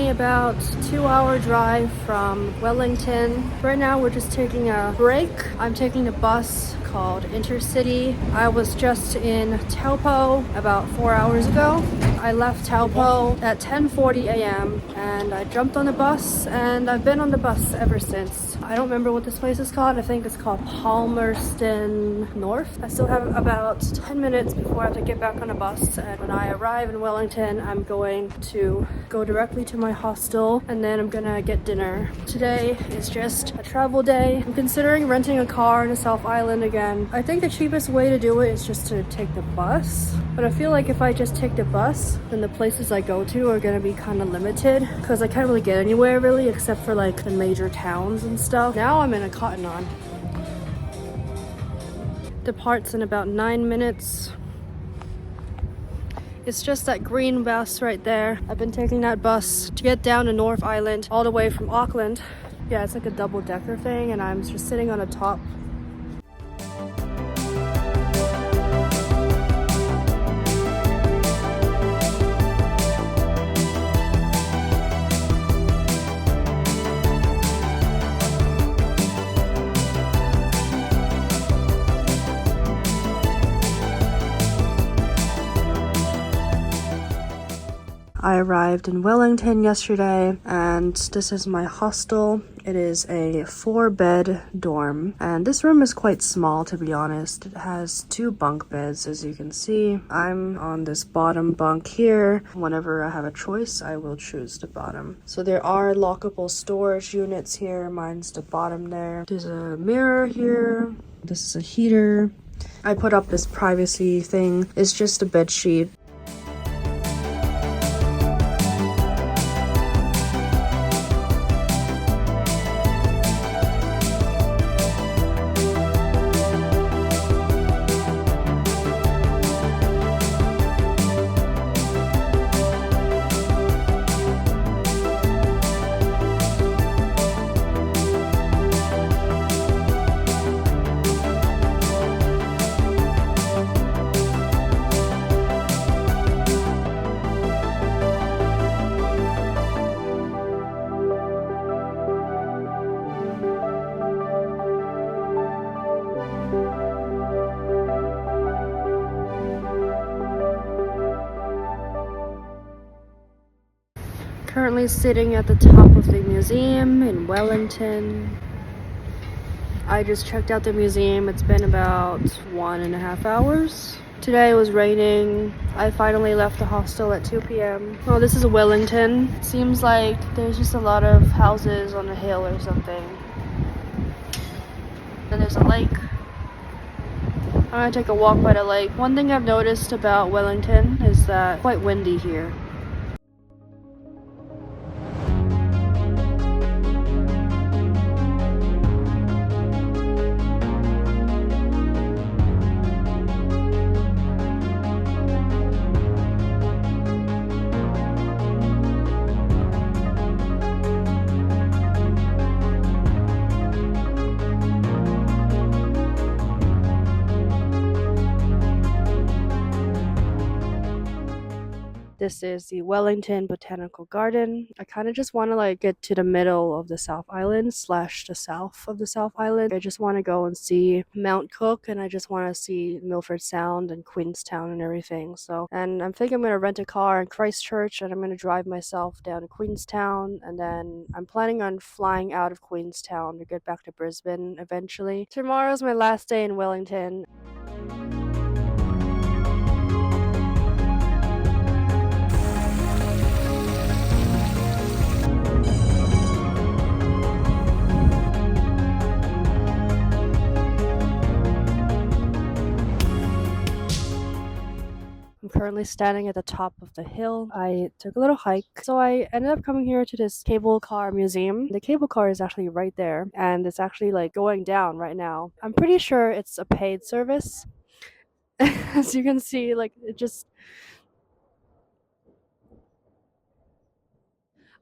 only about 2-hour drive from Wellington. Right now we're just taking a break. I'm taking a bus called Intercity. I was just in Taupo about 4 hours ago. I left Taupo at 10:40 a.m. and I jumped on the bus and I've been on the bus ever since. I don't remember what this place is called. I think it's called Palmerston North. I still have about 10 minutes before I have to get back on a bus, and when I arrive in Wellington, I'm going to go directly to my hostel and then I'm gonna get dinner. Today is just a travel day. I'm considering renting a car in the South Island again. I think the cheapest way to do it is just to take the bus, but I feel like if I just take the bus, then the places I go to are gonna be kind of limited because I can't really get anywhere really except for like the major towns and stuff. Now I'm in a Cotton On. Departs in about 9 minutes. It's just that green bus right there. I've been taking that bus to get down to North Island all the way from Auckland. Yeah, it's like a double-decker thing and I'm just sitting on the top. I arrived in Wellington yesterday and this is my hostel. It is a 4-bed dorm and this room is quite small, to be honest. It has 2 bunk beds, as you can see. I'm on this bottom bunk here. Whenever I have a choice, I will choose the bottom. So there are lockable storage units here. Mine's the bottom there. There's a mirror here. This is a heater. I put up this privacy thing. It's just a bed sheet. Currently sitting at the top of the museum in Wellington. I just checked out the museum. It's been about 1.5 hours. Today it was raining. I finally left the hostel at 2 p.m. Oh, this is Wellington. Seems like there's just a lot of houses on a hill or something. Then there's a lake. I'm gonna take a walk by the lake. One thing I've noticed about Wellington is that it's quite windy here. This is the Wellington Botanical Garden. I kind of just want to like get to the middle of the South Island / the south of the South Island. I just want to go and see Mount Cook and I just want to see Milford Sound and Queenstown and everything. And I'm thinking I'm going to rent a car in Christchurch and I'm going to drive myself down to Queenstown, and then I'm planning on flying out of Queenstown to get back to Brisbane eventually. Tomorrow's my last day in Wellington. I'm currently standing at the top of the hill. I took a little hike. So I ended up coming here to this cable car museum. The cable car is actually right there and it's actually like going down right now. I'm pretty sure it's a paid service. As you can see, like it just,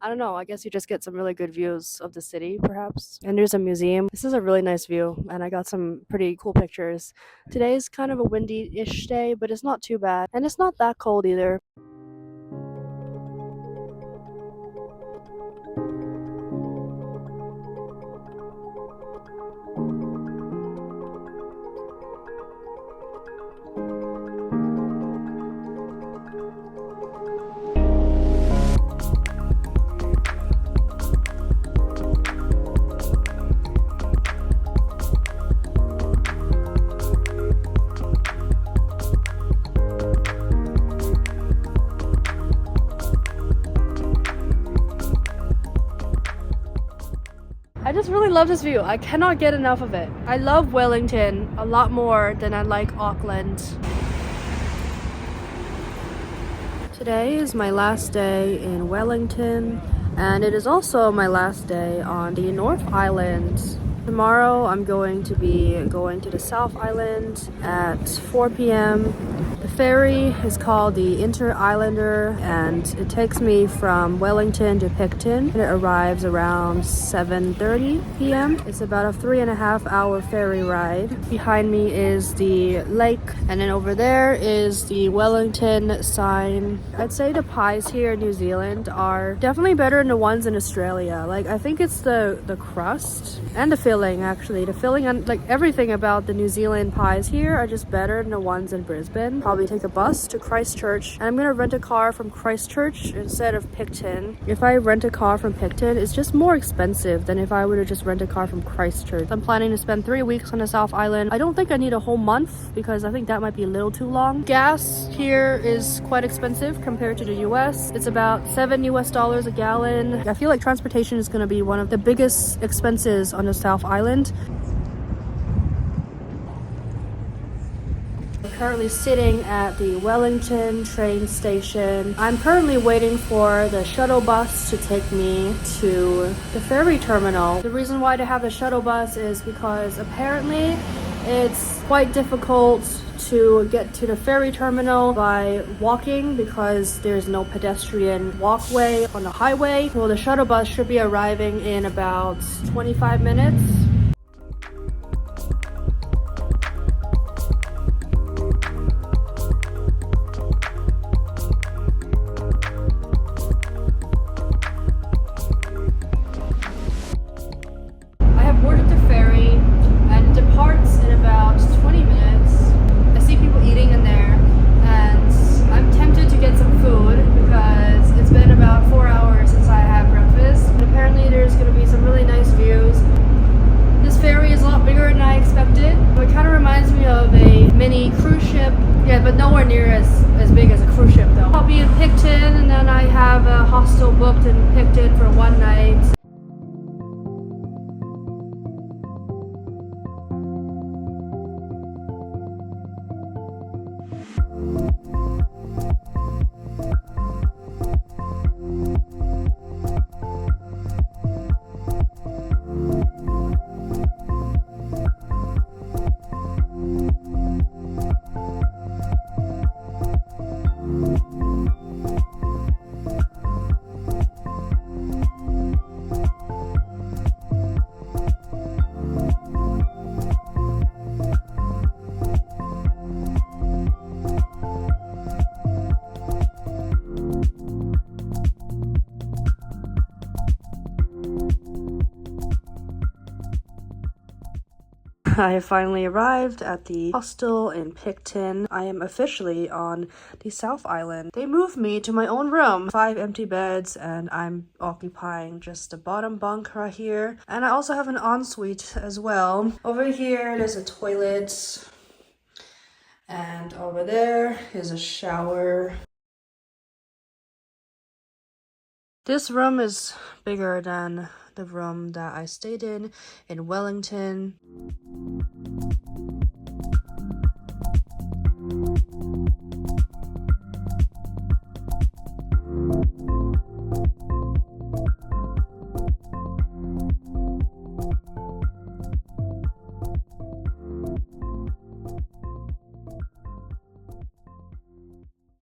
I don't know, I guess you just get some really good views of the city, perhaps. And there's a museum. This is a really nice view, and I got some pretty cool pictures. Today's kind of a windy-ish day, but it's not too bad. And it's not that cold either. I just really love this view. I cannot get enough of it. I love Wellington a lot more than I like Auckland. Today is my last day in Wellington, and it is also my last day on the North Island. Tomorrow I'm going to be going to the South Island at 4 p.m. The ferry is called the Inter-Islander, and it takes me from Wellington to Picton. It arrives around 7:30 p.m. It's about a 3.5 hour ferry ride. Behind me is the lake, and then over there is the Wellington sign. I'd say the pies here in New Zealand are definitely better than the ones in Australia. Like, I think it's the crust and the filling, actually. The filling and like everything about the New Zealand pies here are just better than the ones in Brisbane. Probably take a bus to Christchurch, and I'm gonna rent a car from Christchurch instead of Picton. If I rent a car from Picton, it's just more expensive than if I were to just rent a car from Christchurch. I'm planning to spend 3 weeks on the South Island. I don't think I need a whole month because I think that might be a little too long. Gas here is quite expensive compared to the US. It's about $7 a gallon. I feel like transportation is gonna be one of the biggest expenses on the South Island. We're currently sitting at the Wellington train station. I'm currently waiting for the shuttle bus to take me to the ferry terminal. The reason why they have the shuttle bus is because apparently it's quite difficult to get to the ferry terminal by walking because there's no pedestrian walkway on the highway. Well, the shuttle bus should be arriving in about 25 minutes. I have boarded the ferry and it departs in about 20 minutes. I see people eating in there, and I'm tempted to get some food because it's been about 4 hours since I had breakfast. And apparently there's going to be some really nice views. This ferry is a lot bigger than I expected. It kind of reminds me of a mini cruise ship. Yeah, but nowhere near as big as a cruise ship though. I'll be in Picton, and then I have a hostel booked in Picton for one night. I have finally arrived at the hostel in Picton. I am officially on the South Island. They moved me to my own room. 5 empty beds, and I'm occupying just the bottom bunk right here. And I also have an ensuite as well. Over here, there's a toilet. And over there is a shower. This room is bigger than the room that I stayed in Wellington.